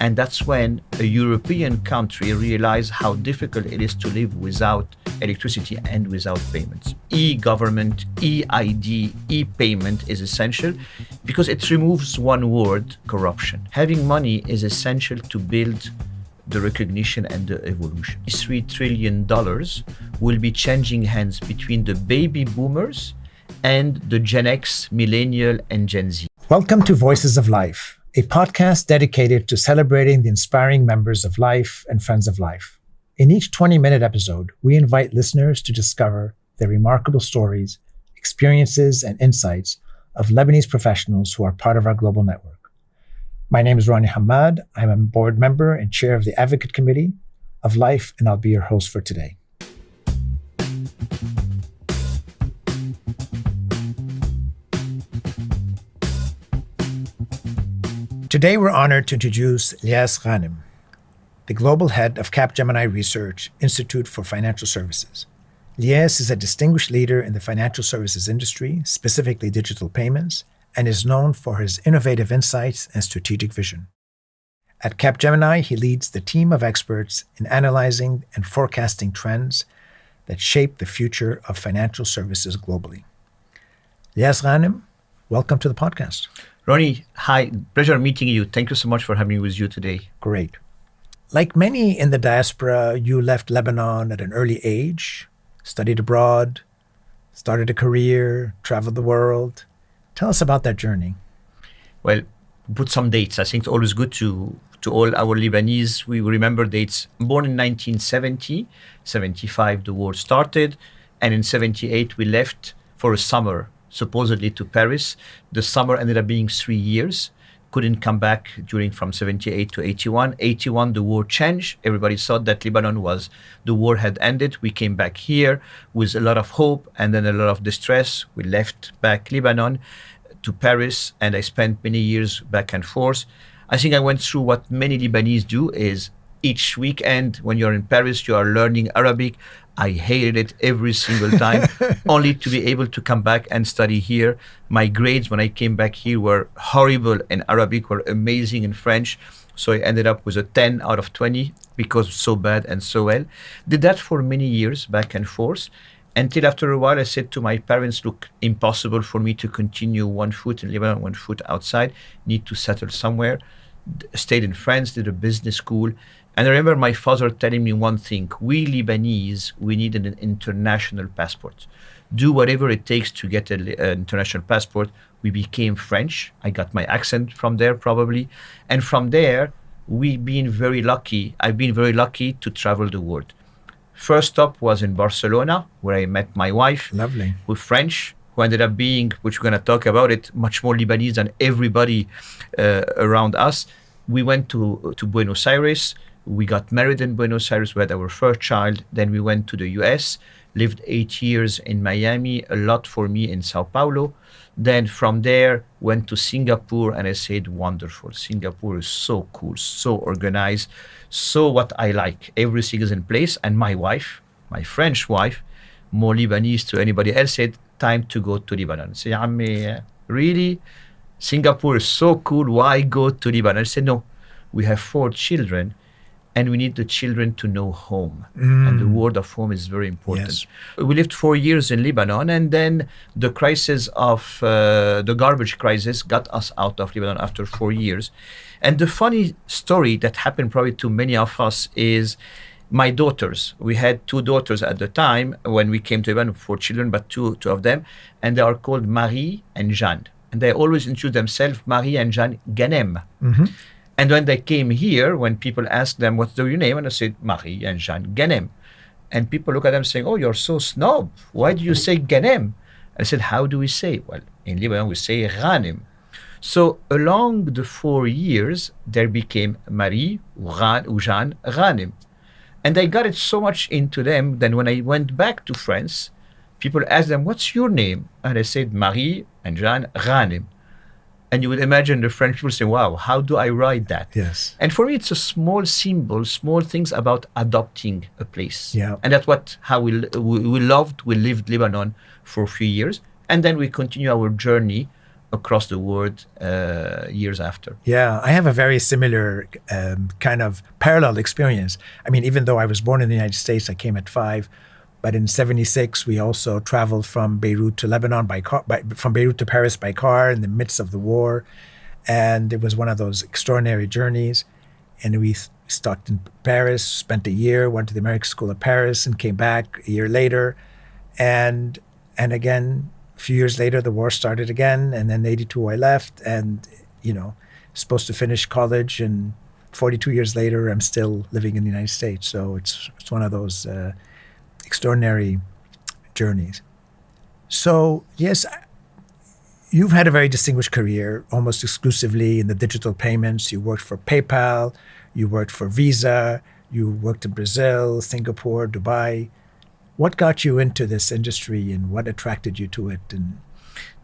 And that's when a European country realized how difficult it is to live without electricity and without payments. E-government, e-ID, e-payment is essential because it removes one word, corruption. Having money is essential to build the recognition and the evolution. $3 trillion will be changing hands between the baby boomers and the Gen X, millennial, and Gen Z. Welcome to Voices of Life, a podcast dedicated to celebrating the inspiring members of Life and Friends of Life. In each 20-minute episode, we invite listeners to discover the remarkable stories, experiences, and insights of Lebanese professionals who are part of our global network. My name is Ronnie Hamad. I'm a board member and chair of the Advocate Committee of Life, and I'll be your host for today. Today, we're honored to introduce Elias Ghanem, the global head of Capgemini Research Institute for Financial Services. Elias is a distinguished leader in the financial services industry, specifically digital payments, and is known for his innovative insights and strategic vision. At Capgemini, he leads the team of experts in analyzing and forecasting trends that shape the future of financial services globally. Elias Ghanem, welcome to the podcast. Ronnie, hi, pleasure meeting you. Thank you so much for having me with you today. Great. Like many in the diaspora, you left Lebanon at an early age, studied abroad, started a career, traveled the world. Tell us about that journey. Well, put some dates. I think it's always good to all our Lebanese. We remember dates. Born in 1970, 75, the war started. And in 78, we left for a summer, supposedly to Paris. The summer ended up being 3 years. Couldn't come back from 78 to 81. 81, the war changed. Everybody thought that the war had ended. We came back here with a lot of hope and then a lot of distress. We left back Lebanon to Paris, and I spent many years back and forth. I think I went through what many Lebanese do is each weekend when you're in Paris, you are learning Arabic. I hated it every single time, only to be able to come back and study here. My grades when I came back here were horrible in Arabic, were amazing in French. So I ended up with a 10 out of 20 because so bad and so well. Did that for many years, back and forth. Until after a while, I said to my parents, look, impossible for me to continue one foot in Lebanon, one foot outside, need to settle somewhere. Stayed in France, did a business school. And I remember my father telling me one thing, we Lebanese, we need an international passport. Do whatever it takes to get an international passport. We became French. I got my accent from there probably. And from there, I've been very lucky to travel the world. First stop was in Barcelona, where I met my wife. Lovely. Who's French, who ended up being, which we're going to talk about it, much more Lebanese than everybody around us. We went to Buenos Aires. We got married in Buenos Aires. We had our first child. Then we went to the US, lived 8 years in Miami, a lot for me in Sao Paulo. Then from there, went to Singapore, and I said, wonderful. Singapore is so cool, so organized, so what I like. Everything is in place. And my wife, my French wife, more Lebanese to anybody else, said, time to go to Lebanon. I said, Ammi, really? Singapore is so cool. Why go to Lebanon? I said, no, we have 4 children. And we need the children to know home. And the word of home is very important. Yes. We lived 4 years in Lebanon, and then the crisis of the garbage crisis got us out of Lebanon after 4 years. And the funny story that happened probably to many of us is my daughters. We had 2 daughters at the time when we came to Lebanon, 4 children, but two of them. And they are called Marie and Jeanne. And they always introduce themselves, Marie and Jeanne Ghanem. Mm-hmm. And when they came here, when people asked them, what's your name? And I said, Marie and Jeanne Ghanem. And people look at them saying, oh, you're so snob. Why do you say Ghanem? And I said, how do we say? Well, in Lebanon, we say Ghanem. So along the 4 years, there became Marie, Jeanne, Ghanem. And I got it so much into them that when I went back to France, people asked them, what's your name? And I said, Marie and Jeanne Ghanem. And you would imagine the French people say, wow, how do I write that? Yes. And for me, it's a small symbol, small things about adopting a place. Yeah. And that's how we lived Lebanon for a few years. And then we continue our journey across the world years after. Yeah, I have a very similar kind of parallel experience. I mean, even though I was born in the United States, I came at 5. But in '76, we also traveled from Beirut to Lebanon by car, from Beirut to Paris by car in the midst of the war. And it was one of those extraordinary journeys. And we stopped in Paris, spent a year, went to the American School of Paris, and came back a year later. And again, a few years later, the war started again. And then in '82, I left and, supposed to finish college. And 42 years later, I'm still living in the United States. So it's one of those extraordinary journeys. So, yes, you've had a very distinguished career, almost exclusively in the digital payments. You worked for PayPal, you worked for Visa, you worked in Brazil, Singapore, Dubai. What got you into this industry and what attracted you to it? And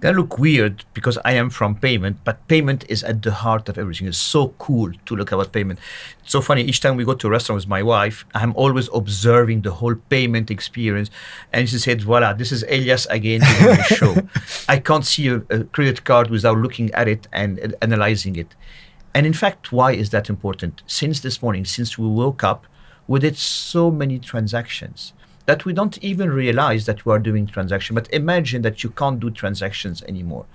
That look weird because I am from payment, but payment is at the heart of everything. It's so cool to look at payment. It's so funny. Each time we go to a restaurant with my wife, I'm always observing the whole payment experience. And she said, voila, this is Elias again doing the show. I can't see a credit card without looking at it and analyzing it. And in fact, why is that important? Since this morning, since we woke up, we did so many transactions that we don't even realize that we are doing transactions. But imagine that you can't do transactions anymore.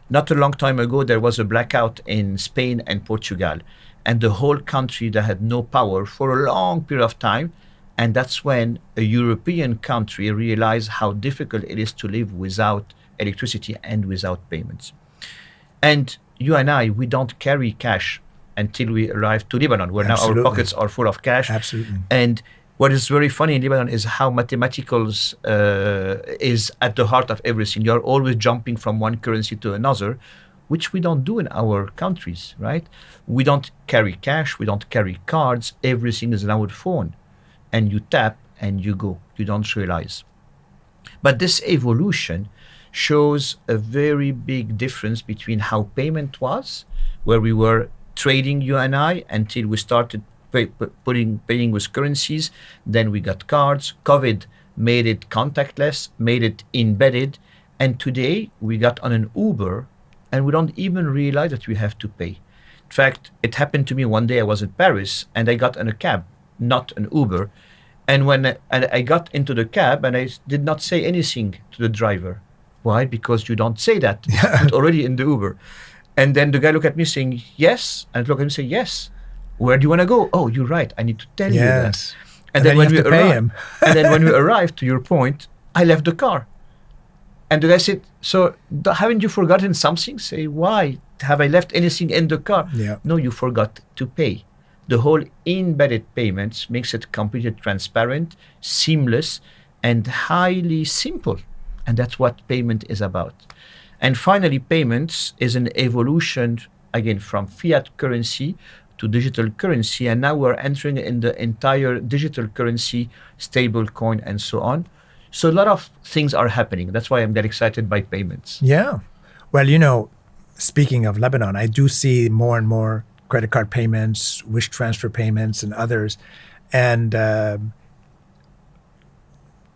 Not a long time ago, there was a blackout in Spain and Portugal, and the whole country that had no power for a long period of time. And that's when a European country realized how difficult it is to live without electricity and without payments. And you and I, we don't carry cash until we arrive to Lebanon, where Absolutely. now our pockets are full of cash. Absolutely. And what is very funny in Lebanon is how mathematicals is at the heart of everything. You're always jumping from one currency to another, which we don't do in our countries, right? We don't carry cash, we don't carry cards. Everything is now with phone. And you tap and you go. You don't realize. But this evolution shows a very big difference between how payment was, where we were trading, you and I, until we started paying with currencies. Then we got cards. COVID made it contactless, made it embedded. And today we got on an Uber and we don't even realize that we have to pay. In fact, it happened to me one day. I was in Paris and I got on a cab, not an Uber. And when I got into the cab and I did not say anything to the driver. Why? Because you don't say that. It's already in the Uber. And then the guy looked at me saying, yes. And I looked at him and said, yes. Where do you want to go? Oh, you're right. I need to tell you that. Yes. And then when you we have to pay arrived, him. and then when we arrived, to your point, I left the car. And the guy said, so haven't you forgotten something? Say, why? Have I left anything in the car? Yeah. No, you forgot to pay. The whole embedded payments makes it completely transparent, seamless, and highly simple. And that's what payment is about. And finally, payments is an evolution, again, from fiat currency to digital currency. And now we're entering in the entire digital currency, stable coin, and so on. So a lot of things are happening. That's why I'm that excited by payments. Yeah. Well, speaking of Lebanon, I do see more and more credit card payments, wish transfer payments, and others. And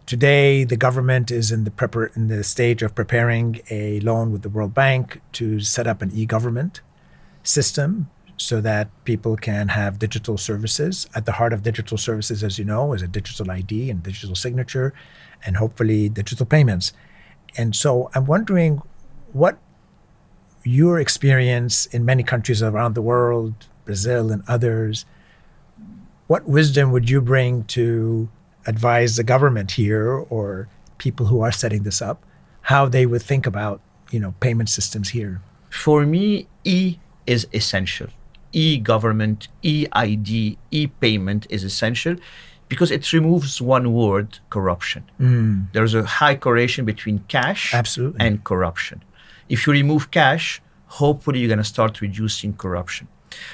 today, the government is in the stage of preparing a loan with the World Bank to set up an e-government system so that people can have digital services. At the heart of digital services, as you know, is a digital ID and digital signature, and hopefully digital payments. And so I'm wondering what your experience in many countries around the world, Brazil and others, what wisdom would you bring to advise the government here or people who are setting this up, how they would think about, payment systems here? For me, E is essential. E-government, E-ID, e-payment is essential because it removes one word, corruption. There's a high correlation between cash Absolutely. and corruption. If you remove cash, hopefully you're going to start reducing corruption.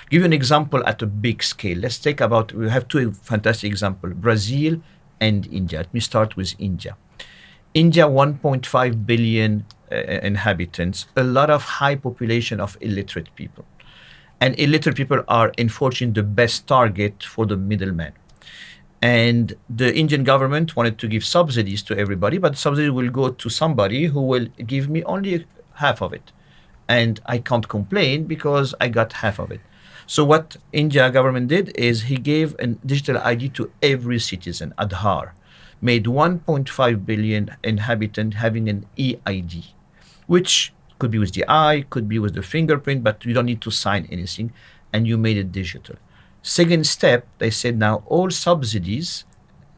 Give you an example at a big scale. We have two fantastic examples, Brazil and India. Let me start with India. India, 1.5 billion inhabitants, a lot of high population of illiterate people. And illiterate people are, unfortunately, the best target for the middleman. And the Indian government wanted to give subsidies to everybody, but subsidies will go to somebody who will give me only half of it. and I can't complain because I got half of it. So what India government did is he gave a digital ID to every citizen, Aadhaar, made 1.5 billion inhabitants having an EID, which could be with the eye, could be with the fingerprint, but you don't need to sign anything, and you made it digital. Second step, they said now all subsidies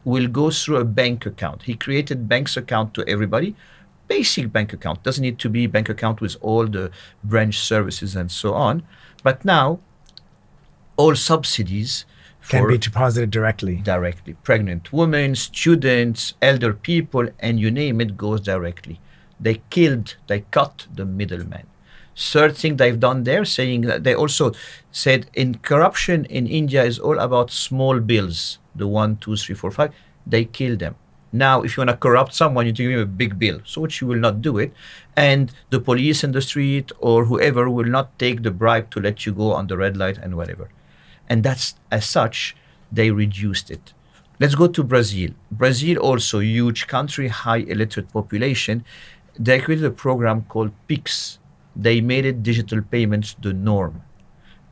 will go through a bank account. He created banks account to everybody, basic bank account. Doesn't need to be bank account with all the branch services and so on. But now all subsidies Can for be deposited directly. pregnant women, students, elder people, and you name it goes directly. They cut the middleman. Third thing they've done there, saying that they also said in corruption in India is all about small bills, the 1, 2, 3, 4, 5. They kill them. Now, if you want to corrupt someone, you give him a big bill, so which you will not do it. And the police in the street or whoever will not take the bribe to let you go on the red light and whatever. And that's, as such, they reduced it. Let's go to Brazil. Brazil also, huge country, high illiterate population. They created a program called PIX. They made it digital payments the norm.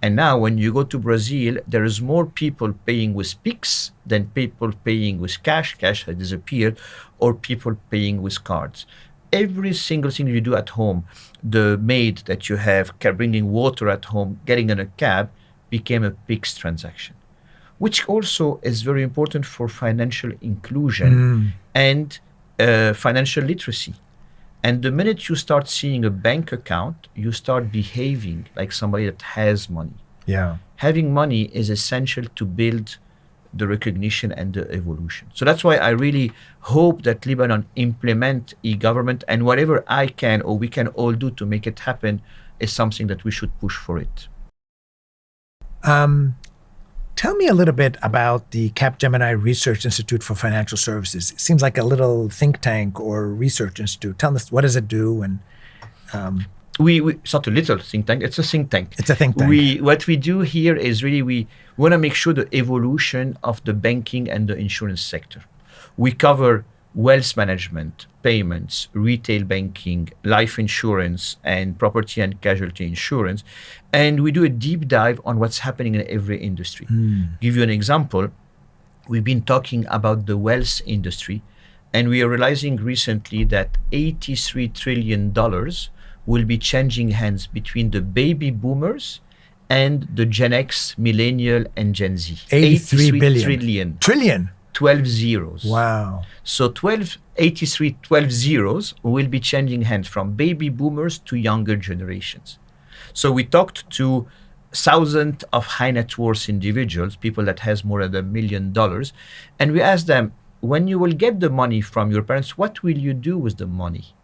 And now when you go to Brazil, there is more people paying with PIX than people paying with cash. Cash has disappeared, or people paying with cards. Every single thing you do at home, the maid that you have bringing water at home, getting in a cab, became a PIX transaction, which also is very important for financial inclusion and financial literacy. And the minute you start seeing a bank account, you start behaving like somebody that has money. Yeah. Having money is essential to build the recognition and the evolution. So that's why I really hope that Lebanon implement e-government, and whatever I can or we can all do to make it happen is something that we should push for it. Tell me a little bit about the Capgemini Research Institute for Financial Services. It seems like a little think tank or research institute. Tell us, what does it do? And it's not a little think tank, it's a think tank. It's a think tank. What we do here is really we want to make sure the evolution of the banking and the insurance sector. We cover wealth management, payments, retail banking, life insurance, and property and casualty insurance. And we do a deep dive on what's happening in every industry. Give you an example. We've been talking about the wealth industry, and we are realizing recently that $83 trillion will be changing hands between the baby boomers and the Gen X, millennial, and Gen Z. 83 trillion. Trillion? 12 zeros. Wow. So 12 zeros will be changing hands from baby boomers to younger generations. So we talked to thousands of high net worth individuals, people that has more than $1 million, and we asked them, when you will get the money from your parents, what will you do with the money?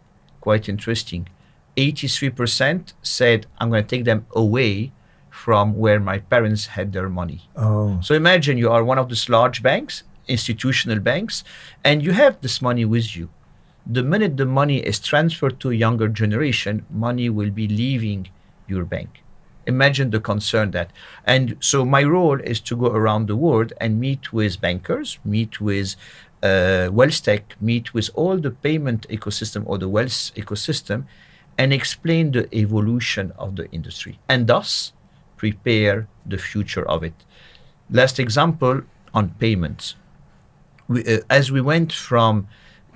Quite interesting. 83% said, I'm going to take them away from where my parents had their money. Oh. So imagine you are one of these large banks, institutional banks, and you have this money with you. The minute the money is transferred to a younger generation, money will be leaving your bank. Imagine the concern that. And so my role is to go around the world and meet with bankers, meet with wealth tech, meet with all the payment ecosystem or the wealth ecosystem, and explain the evolution of the industry, and thus prepare the future of it. Last example on payments. As we went from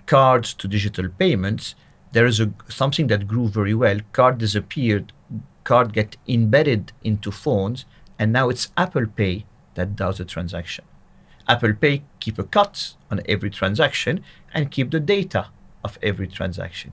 cards to digital payments, there is something that grew very well. Card disappeared, card get embedded into phones, and now it's Apple Pay that does the transaction. Apple Pay keep a cut on every transaction and keep the data of every transaction.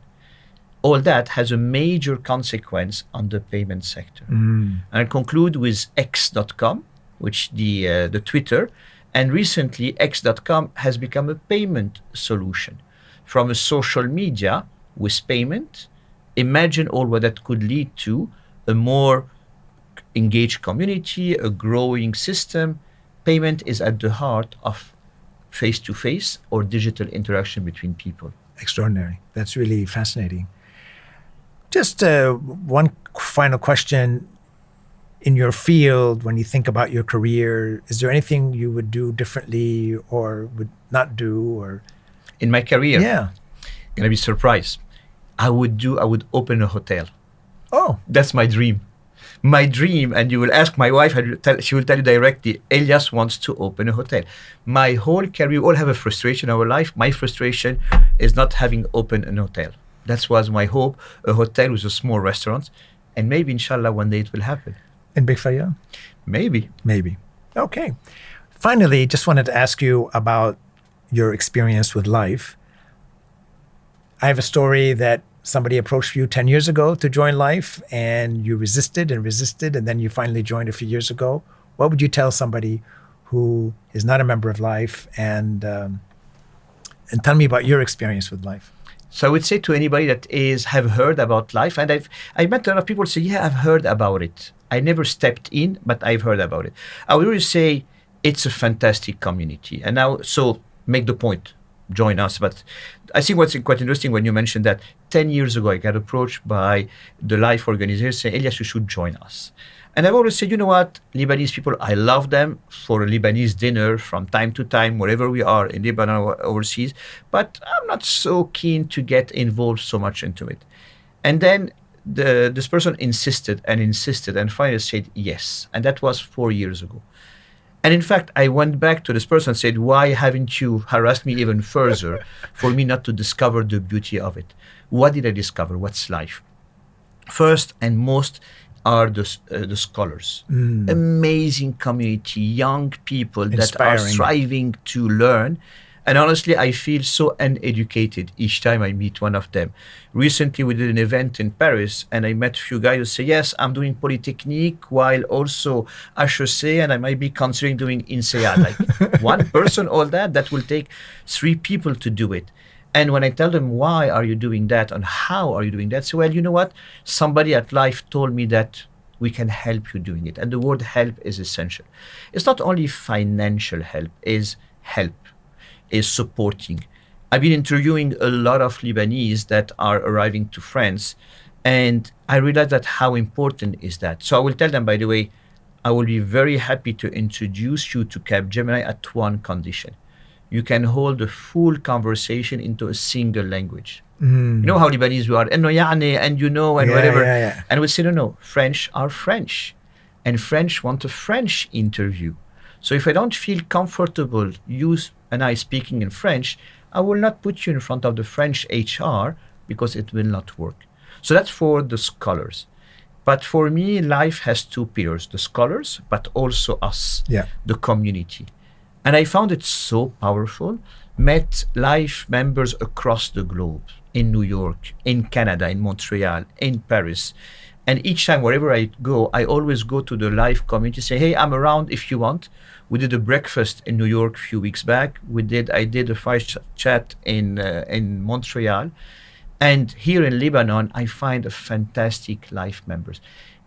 All that has a major consequence on the payment sector. And I'll conclude with X.com, which the Twitter. And recently, X.com has become a payment solution. From a social media with payment, imagine all what that could lead to: a more engaged community, a growing system. Payment is at the heart of face-to-face or digital interaction between people. Extraordinary. That's really fascinating. Just one final question. In your field, when you think about your career, is there anything you would do differently or would not do? Or in my career? Yeah. Gonna be surprised. I would open a hotel. Oh, That's my dream. My dream, and you will ask my wife, she will tell you directly, Elias wants to open a hotel. My whole career, we all have a frustration in our life. My frustration is not having opened an hotel. That was my hope, a hotel with a small restaurant. And maybe, inshallah, one day it will happen. in Big Fayal? Maybe. Maybe. Okay. Finally, just wanted to ask you about your experience with life. I have a story that somebody approached you 10 years ago to join Life, and you resisted and resisted, and then you finally joined a few years ago. What would you tell somebody who is not a member of Life, and tell me about your experience with Life? So I would say to anybody that have heard about Life, and I met a lot of people say, yeah, I've heard about it. I never stepped in, but I've heard about it. I would always say it's a fantastic community. And now, so make the point, join us. But I think what's quite interesting when you mentioned that 10 years ago, I got approached by the Life organization saying, Elias, you should join us. And I've always said, you know what, Lebanese people, I love them for a Lebanese dinner from time to time, wherever we are in Lebanon or overseas, but I'm not so keen to get involved so much into it. And then this person insisted and finally said yes. And that was 4 years ago. And in fact, I went back to this person and said, why haven't you harassed me even further for me not to discover the beauty of it? What did I discover? What's life? First and most are the scholars. Amazing community, young people that are Inspiring. striving to learn. And honestly, I feel so uneducated each time I meet one of them. Recently, we did an event in Paris, and I met a few guys who say, yes, I'm doing Polytechnique while also HEC, and I might be considering doing INSEAD. Like one person, all that will take 3 people to do it. And when I tell them, why are you doing that and how are you doing that? So, well, you know what? Somebody at Life told me that we can help you doing it. And the word help is essential. It's not only financial help, is supporting. I've been interviewing a lot of Lebanese that are arriving to France, and I realized that how important is that. So I will tell them, by the way, I will be very happy to introduce you to Capgemini at one condition. You can hold a full conversation into a single language. You know how Lebanese we are, and whatever. Yeah. And we say, no, French are French. And French want a French interview. So if I don't feel comfortable, you and I speaking in French, I will not put you in front of the French HR because it will not work. So that's for the scholars. But for me, Life has 2 pillars, the scholars, but also us, the community. And I found it so powerful. Met Life members across the globe, in New York, in Canada, in Montreal, in Paris. And each time, wherever I go, I always go to the Life community, say, hey, I'm around if you want. We did a breakfast in New York a few weeks back. I did a fireside chat in Montreal. And here in Lebanon, I find a fantastic Life members.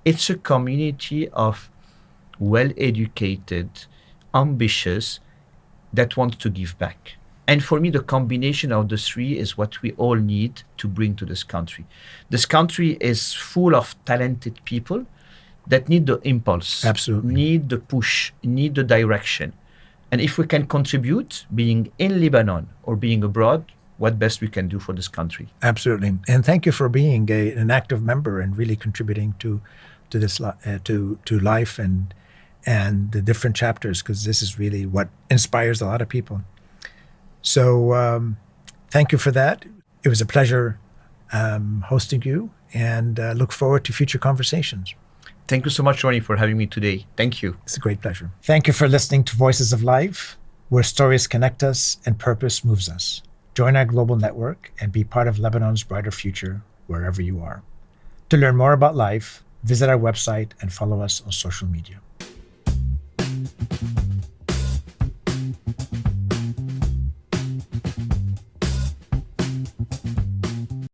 It's a community of well-educated, ambitious, that want to give back. And for me, the combination of the 3 is what we all need to bring to this country. This country is full of talented people that need the impulse, Absolutely. need the push, need the direction. And if we can contribute, being in Lebanon or being abroad, what best we can do for this country. Absolutely. And thank you for being an active member and really contributing to this to Life and the different chapters, because this is really what inspires a lot of people. So thank you for that. It was a pleasure hosting you, and look forward to future conversations. Thank you so much, Ronnie, for having me today. Thank you. It's a great pleasure. Thank you for listening to Voices of Life, where stories connect us and purpose moves us. Join our global network and be part of Lebanon's brighter future wherever you are. To learn more about Life, visit our website and follow us on social media.